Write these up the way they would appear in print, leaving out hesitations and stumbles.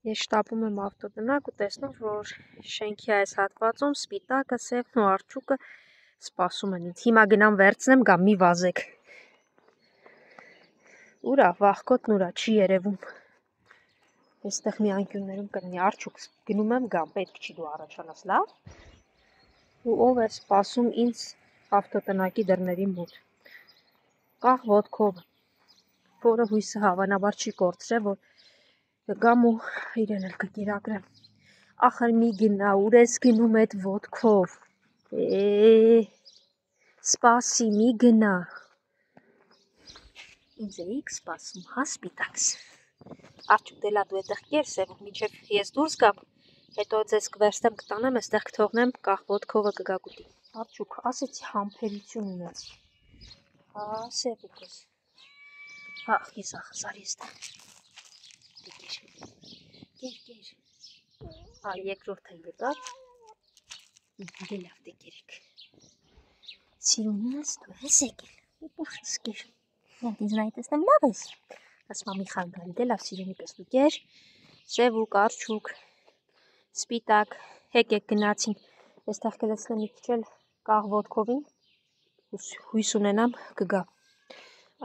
Ես շտապում եմ ավտոտնակ ու տեսնում, որ շենքի այս հատվածում սպիտակը, սևն ու արջուկը սպասում են ինձ։ Հիմա գնամ վերցնեմ, գամ մի վազեք։ Ուրա, վախկոտն ուրա, չի երևում։ Այստեղ մի անկյուններում կլինի արջուկ, գնում եմ գամ, պետք չի դու առաջանաս, լավ։ Ու ով է սպասում ինձ ավտոտնակի դռների մոտ։ Կաղ ոտքով, որը հույսը հավանաբար չի կորցրել, որ կգամ ու իրեն էլ կկերակրեմ։ Ախր մի գնա, ուր ես գնում այդ ոտքով։ Սպասի, մի գնա։ Ինձ էիք սպասում, հա սպիտակս։ Արջուկ դելա դու այդտեղ կեր, Սևուկ, մինչև ես դուրս գամ, հետո ձեզ կվերցնեմ, կտանեմ, այստեղ կթողնեմ, կաղ ոտքովը կգա կուտի։ Արջուկ, ասեցի համբերություն ունեցի։ Հա, Սևուկս։ Հա, խիզախս, արի այստեղ։ Կեր։ Հա, երկրորդ են գտար։ Դե լավ, դե կերեք։ Սիրունս դու ես եկել։ Ուպուշս կեր։ Մենք ինձ նայի տեսնեմ լավ ես։ Ասմա մի խան գալի, դե լավ սիրունիկս դու կեր։ Սևուկ, արջուկ, սպիտակ, հեկեք գնացին։ Այստեղ կլցնեմ մի քիչ էլ կաղ ոտքովին։ Հույս ունենամ կգա։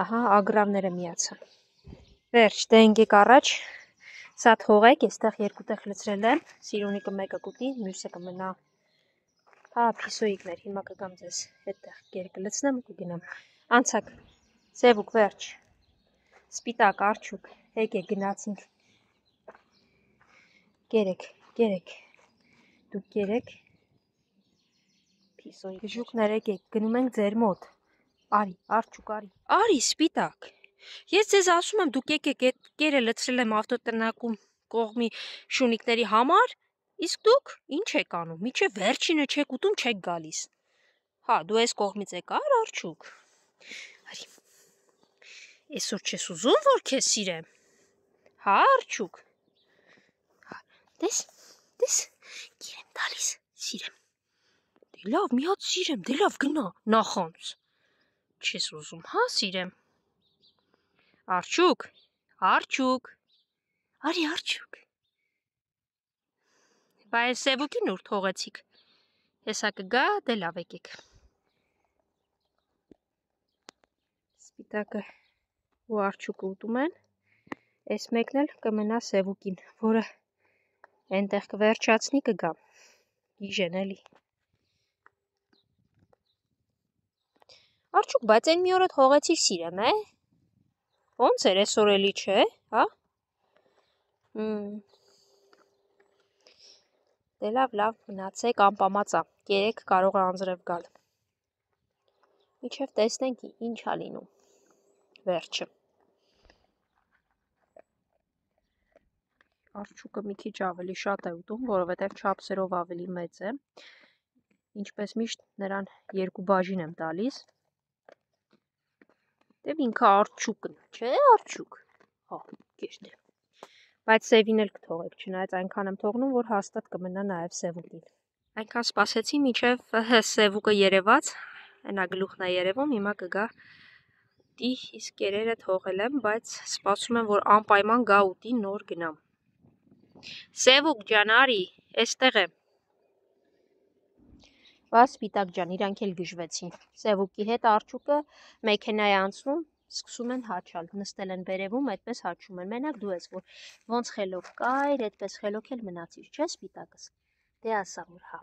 Ահա, ագրավները միացան։ Վերջ, դե ընկեք առաջ։ Սա թողեք, այստեղ երկու տեղ լցրել եմ, սիրունիկը մեկը կուտի, մյուսը կմնա։ Հա, փիսոյիկներ, հիմա կգամ ձեզ այդտեղ գեր կլցնեմ ու կգնամ։ Անցակ, Սևուկ, վերջ։ Սպիտակ, արջուկ, եկեք գնացինք։ Կերեք։ Դուք կերեք։ Փիսոյիկ գժուկներ, եկեք, գնում ենք ձեր մոտ։ Արի, արջուկ, արի։ Արի, սպիտակ։ Ես ձեզ ասում եմ, դուք եկեք այդ կերը լցրել եմ ավտոտնակում կողմի շունիկների համար, իսկ դուք ինչ եք անում, միջև վերջինը չեք ուտում, չեք գալիս։ Հա, դու այս կողմից եկար, արջուկ։ Արի։ Այսօր չես ուզում, որ քեզ սիրեմ։ Հա, արջուկ։ Տես, կեր եմ տալիս, սիրեմ։ Դե լավ, մի հատ սիրեմ, դե լավ գնա, նախանց։ Չես ուզում, հա, սիրեմ։ Արջուկ։ Արի, արջուկ։ Բա այս Սևուկին ուր թողեցիք։ Հեսա կգա, դե լավ եկեք։ Սպիտակը ու արջուկը ուտում են։ Այս մեկն էլ կմնա Սևուկին, որը այնտեղ կվերջացնի կգա։ Գիժեն էլի։ Արջուկ, բայց այն մի օրը թողեցիր սիրեմ, է։ Ոնց էր այսօր էլի չէ, հա։ Դե լավ, մնացեք անպամացա, կերեք կարող է անձրև գալ։ Միջև տեսնենք ինչ ա լինում, վերջը։ Արջուկը մի քիչ ավելի շատ է ուտում, որովհետև չափսերով ավելի մեծ է, ինչպես միշտ նրան երկու բաժին եմ տալիս։ Դե ինքը արջուկն, չէ արջուկ, հա, կերտ է։ Բայց Սևին էլ կթողեք, չնայած այնքան եմ թողնում, որ հաստատ կմնա նաև Սևուկին։ Այնքան սպասեցի, մինչև Սևուկը երևաց, այնա գլուխն է երևում, հիմա կգա ուտի, իսկ կերերը թողել եմ, բայց սպասում եմ, որ անպայման գա ուտի, նոր գնամ։ Սևուկ ջան, արի, էստեղ եմ։ Բա սպիտակ ջան, իրանք էլ գժվեցին։ Սևուկի հետ արջուկը մեքենա է անցնում, սկսում են հաչալ, նստել են վերևում, այդպես հաչում են։ Մենակ դու ես, որ ոնց խելոք կայր, այդպես խելոք էլ մնացիր, չէ սպիտակս։ Դե ասա, որ հա։